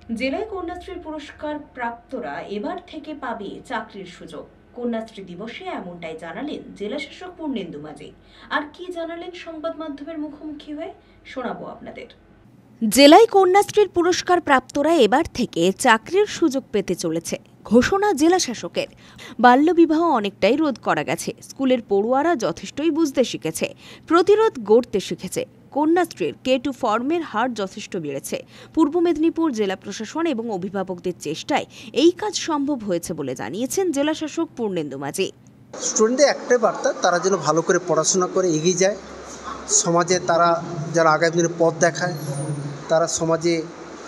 জেলায় কন্যাশ্রী পুরস্কার প্রাপ্তরা এবার থেকে পাবে চাকরির সুযোগ। কন্যাশ্রী দিবসে এমনটাই জানালেন জেলাশাসক পূর্ণেন্দু মাঝি। আর কি জানালেন সংবাদ মাধ্যমের মুখোমুখি হয়ে, শোনাবো আপনাদের। জেলায় কন্যাশ্রীর পুরস্কার প্রাপ্তরা এবার থেকে চাকরির সুযোগ পেতে চলেছে, ঘোষণা জেলা শাসকের। বাল্যবিবাহ অনেকটাই রোধ করা গেছে, স্কুলের পড়ুয়ারা যথেষ্টই বুঝতে শিখেছে, প্রতিরোধ গড়তে শিখেছে। কন্যাশ্রীর K2 ফর্মের হার যথেষ্ট বেড়েছে। পূর্ব মেদিনীপুর জেলা প্রশাসন এবং অভিভাবকদের চেষ্টায় এই কাজ সম্ভব হয়েছে বলে জানিয়েছেন জেলা শাসক পূর্ণেন্দু মাঝি। স্টুডেন্টদের একটাই বার্তা, তারা যেন ভালো করে পড়াশোনা করে এগিয়ে যায়, সমাজে তারা যারা আগামী দিনে পথ দেখায়, তারা সমাজে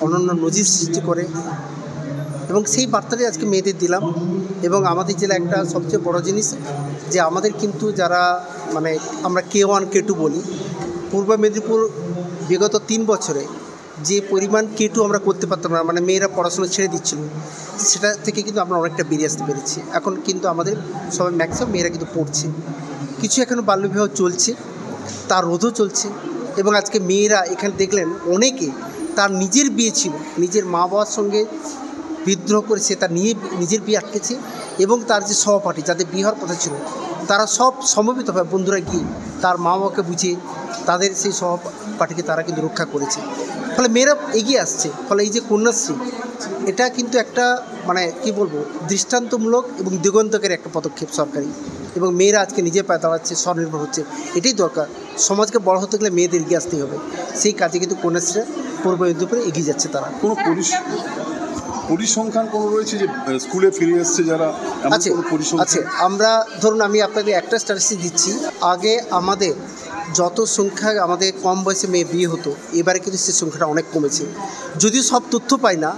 অনন্য নজির সৃষ্টি করে, এবং সেই বার্তাটাই আজকে মেয়েদের দিলাম। এবং আমাদের জেলা একটা সবচেয়ে বড় জিনিস যে আমাদের কিন্তু যারা আমরা K1 K2 বলি, পূর্ব মেদিনীপুর বিগত 3 বছরে যে পরিমাণ K2 আমরা করতে পারতাম না, মেয়েরা পড়াশোনা ছেড়ে দিচ্ছিল, সেটা থেকে কিন্তু আমরা অনেকটা বেরিয়ে আসতে পেরেছি। এখন কিন্তু আমাদের সবাই ম্যাক্সিমাম মেয়েরা কিন্তু পড়ছে। কিছু এখনও বাল্যবিবাহ চলছে, তার রোধও চলছে। এবং আজকে মেয়েরা এখানে দেখলেন অনেকে তার নিজের বিয়ে ছিল, নিজের মা বাবার সঙ্গে বিদ্রোহ করে সে তার নিজের বিয়ে আটকেছে, এবং তার যে সহপাঠী যাদের বিয়ে হওয়ার কথা ছিল তারা সব সমবেতভাবে বন্ধুরা গিয়ে তার মা বাবাকে বুঝিয়ে তাদের সেই সহপাঠীকে তারা কিন্তু রক্ষা করেছে। ফলে মেয়েরা এগিয়ে আসছে। ফলে এই যে কন্যাশ্রী, এটা কিন্তু একটা কি বলবো, দৃষ্টান্তমূলক এবং দিগন্তকের একটা পদক্ষেপ সরকারি। এবং মেয়েরা আজকে নিজে পায়ে দাঁড়াচ্ছে, স্বনির্ভর হচ্ছে, এটাই দরকার। সমাজকে বড় হতে গেলে মেয়েদের এগিয়ে আসতেই হবে। সেই কাজে কিন্তু কন্যাশ্রী পূর্ব মেদিনীপুরে এগিয়ে যাচ্ছে। তারা কোনো পরিসংখ্যান কোনো রয়েছে যে স্কুলে ফিরে এসছে যারা? আছে। আমরা ধরুন, আমি আপনাদের একটা স্ট্যাটিস্টিক দিচ্ছি। আগে আমাদের যত সংখ্যা আমাদের কম বয়সে মেয়ে বিয়ে হতো, এবারে কিন্তু সেই সংখ্যাটা অনেক কমেছে। যদিও সব তথ্য পাই না,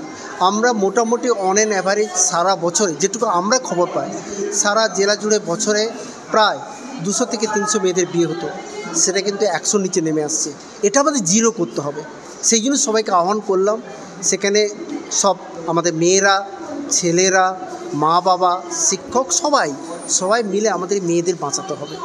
আমরা মোটামুটি অন অ্যান অ্যাভারেজ সারা বছরে যেটুকু আমরা খবর পাই, সারা জেলা জুড়ে বছরে প্রায় 200 থেকে 300 মেয়েদের বিয়ে হতো। সেটা কিন্তু 100 নিচে নেমে আসছে। এটা আমাদের জিরো করতে হবে। সেই জন্য সবাইকে আহ্বান করলাম, সেখানে সব আমাদের মেয়েরা, ছেলেরা, মা বাবা, শিক্ষক সবাই মিলে আমাদের মেয়েদের বাঁচাতে হবে।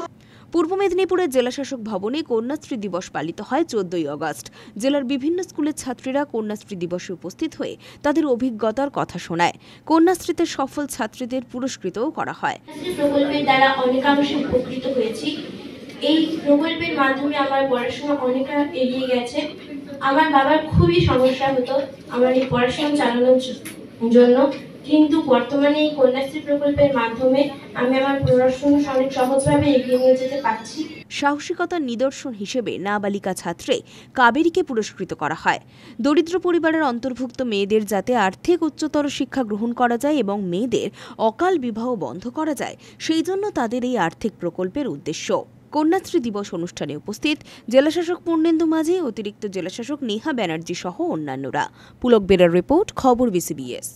পূর্ব মেদিনীপুরের জেলাশাসক ভবনে কন্যাশ্রী দিবস পালিত হয় 14ই আগস্ট। জেলার বিভিন্ন স্কুলের ছাত্রীরা কন্যাশ্রী দিবসে উপস্থিত হয়ে তাদের অভিজ্ঞতার কথা শোনায়। কন্যাশ্রীতে সফল ছাত্রীদের পুরস্কৃতও করা হয়। প্রকল্পের দ্বারা অনেকাংশে উপকৃত হয়েছি। এই প্রকল্পের মাধ্যমে আমার পড়াশোনা অনেকটা এগিয়ে গেছে। আমার বাবার খুবই সমস্যা হতো আমার এই পড়াশোনা চালানোর জন্য, কিন্তু বর্তমানে এই কন্যাশ্রী প্রকল্পের মাধ্যমে আমি আমার পড়াশোনা অনেক সহজভাবে এগিয়ে নিয়ে যেতে পারছি। সাহসিকতার নিদর্শন হিসেবে নাবালিকা ছাত্রে কাবেরীকে পুরস্কৃত করা হয়। দরিদ্র পরিবারের অন্তর্ভুক্ত মেয়েদের যাতে আর্থিক উচ্চতর শিক্ষা গ্রহণ করা যায় এবং মেয়েদের অকাল বিবাহ বন্ধ করা যায়, সেই জন্য তাদের এই আর্থিক প্রকল্পের উদ্দেশ্য। কন্যাশ্রী দিবস অনুষ্ঠানে উপস্থিত জেলাশাসক পূর্ণেন্দু মাঝি, অতিরিক্ত জেলাশাসক নেহা ব্যানার্জি সহ অন্যান্যরা। পুলক বেরার রিপোর্ট, খবর BCBS।